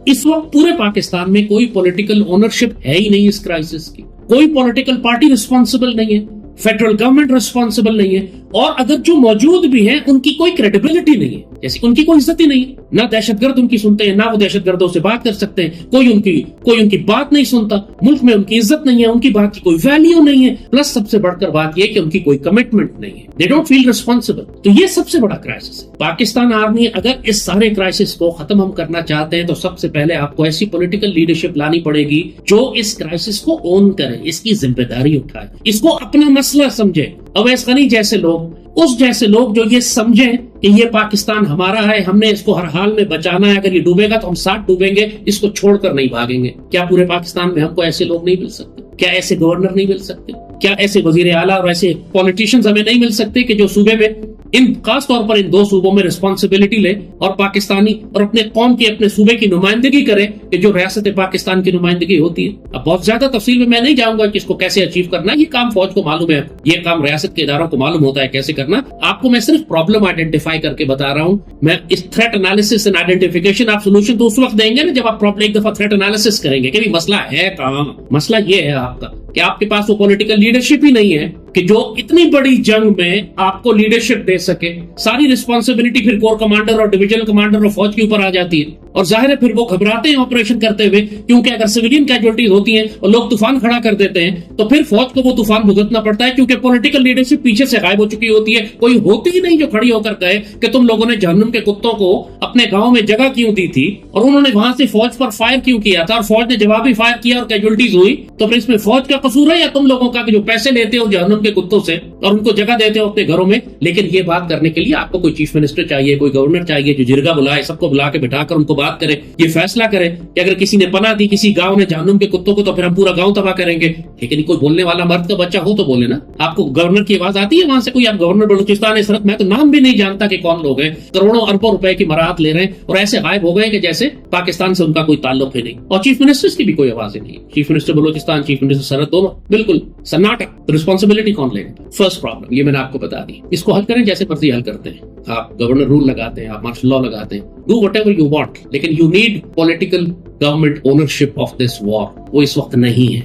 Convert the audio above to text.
اس وقت پورے پاکستان میں کوئی پولیٹیکل اونرشپ ہے ہی نہیں اس کرائسس کی، کوئی پولیٹیکل پارٹی رسپانسبل نہیں ہے، فیڈرل گورنمنٹ رسپانسبل نہیں ہے، اور اگر جو موجود بھی ہیں ان کی کوئی کریڈیبلٹی نہیں ہے، جیسے ان کی کوئی عزت ہی نہیں ہے، نہ دہشت گرد ان کی سنتے ہیں، نہ وہ دہشت گردوں سے بات کر سکتے ہیں، کوئی ان کی بات نہیں سنتا، ملک میں ان کی عزت نہیں ہے، ان کی بات کی کوئی ویلیو نہیں ہے، پلس سب سے بڑھ کر بات یہ کہ ان کی کوئی کمٹمنٹ نہیں ہے، دے ڈونٹ فیل ریسپانسبل۔ تو یہ سب سے بڑا کرائسس ہے۔ پاکستان آرمی اگر اس سارے کرائسس کو ختم ہم کرنا چاہتے ہیں تو سب سے پہلے آپ کو ایسی پولیٹیکل لیڈرشپ لانی پڑے گی جو اس کرائسس کو اون کرے، اس کی ذمہ داری اٹھائے، اس کو اپنا مسئلہ سمجھے۔ اویس غنی جیسے لوگ، اس جیسے لوگ جو یہ سمجھیں کہ یہ پاکستان ہمارا ہے، ہم نے اس کو ہر حال میں بچانا ہے، اگر یہ ڈوبے گا تو ہم ساتھ ڈوبیں گے، اس کو چھوڑ کر نہیں بھاگیں گے۔ کیا پورے پاکستان میں ہم کو ایسے لوگ نہیں مل سکتے؟ کیا ایسے گورنر نہیں مل سکتے؟ کیا ایسے وزیر اعلیٰ اور ایسے پولیٹیشنز ہمیں نہیں مل سکتے کہ جو صوبے میں خاص طور پر ان دو صوبوں میں رسپانسبلٹی لے اور پاکستانی اور اپنے قوم کی، اپنے صوبے کی نمائندگی کرے کہ جو ریاست پاکستان کی نمائندگی ہوتی ہے۔ اب بہت زیادہ تفصیل میں نہیں جاؤں گا کہ اس کو کیسے اچیو کرنا ہے، یہ کام فوج کو معلوم ہے، یہ کام ریاست کے اداروں کو معلوم ہوتا ہے کیسے کرنا۔ آپ کو میں صرف پرابلم آئیڈینٹیفائی کر کے بتا رہا ہوں۔ میں اس تھریٹ انالیسس اینڈ آئیڈینٹیفیکیشن، آپ سولوشن تو اس وقت دیں گے نا جب آپ پراپرلی ایک دفعہ تھریٹ انالیسس کریں گے کہ مسئلہ ہے کہاں۔ مسئلہ یہ ہے آپ کا کہ آپ کے پاس وہ پولیٹیکل لیڈرشپ ہی نہیں ہے کہ جو اتنی بڑی جنگ میں آپ کو لیڈرشپ دے سکے۔ ساری رسپانسبلٹی پھر کور کمانڈر اور ڈویژنل کمانڈر اور فوج کے اوپر آ جاتی ہے، اور ظاہر ہے پھر وہ گھبراتے ہیں آپریشن کرتے ہوئے، کیونکہ اگر سویلین کیجوالٹیز ہوتی ہیں اور لوگ طوفان کھڑا کر دیتے ہیں تو پھر فوج کو وہ طوفان بھگتنا پڑتا ہے، کیونکہ پولیٹیکل لیڈرشپ پیچھے سے غائب ہو چکی ہوتی ہے۔ کوئی ہوتی ہی نہیں جو کھڑی ہو کر کہے کہ تم لوگوں نے جہنم کے کتوں کو اپنے گاؤں میں جگہ کیوں دی تھی اور انہوں نے وہاں سے فوج پر فائر کیوں کیا تھا اور فوج نے جوابی فائر کیا اور کیجوالٹیز ہوئی، تو پھر اس میں فوج کا قصور ہے یا تم لوگوں کا کہ جو پیسے لیتے ہو جہنم کے کتوں سے اور ان کو جگہ دیتے ہو اپنے گھروں میں؟ لیکن یہ بات کرنے کے لیے آپ کو کوئی چیف منسٹر چاہیے، کوئی گورنر چاہیے جو جرگہ بلائے، سب کو بلا کے بٹھا کر ان کو بات کرے، یہ فیصلہ کرے کہ اگر کسی نے پناہ دی کسی گاؤں نے جہنم کے کتوں کو تو پھر ہم پورا گاؤں تباہ کریں گے۔ لیکن کوئی بولنے والا مرد کا بچہ ہو تو بولے نا۔ آپ کو گورنر کی آواز آتی ہے وہاں سے کوئی؟ آپ گورنر بلوچستان اس وقت میں تو نام بھی نہیں جانتا کہ کون لوگ ہیں، کروڑوں اربوں روپے کی مراحت لے رہے ہیں اور ایسے غائب ہو گئے کہ جیسے پاکستان سے ان کا کوئی تعلق ہی نہیں، اور چیف منسٹر کی بھی کوئی آواز ہی نہیں۔ Chief minister Balochistan, chief minister سرحد، دونوں بالکل سناٹا۔ رسپانسبلٹی کون لے گا؟ فرسٹ پرابلم یہ میں نے آپ کو بتا دی۔ اس کو حل کریں جیسے مرضی حل کرتے ہیں، آپ گورنر رول لگاتے ہیں، آپ مارشل لا لگاتے ہیں، do whatever you want, لیکن you need political government ownership of this war. وہ اس وقت نہیں ہے۔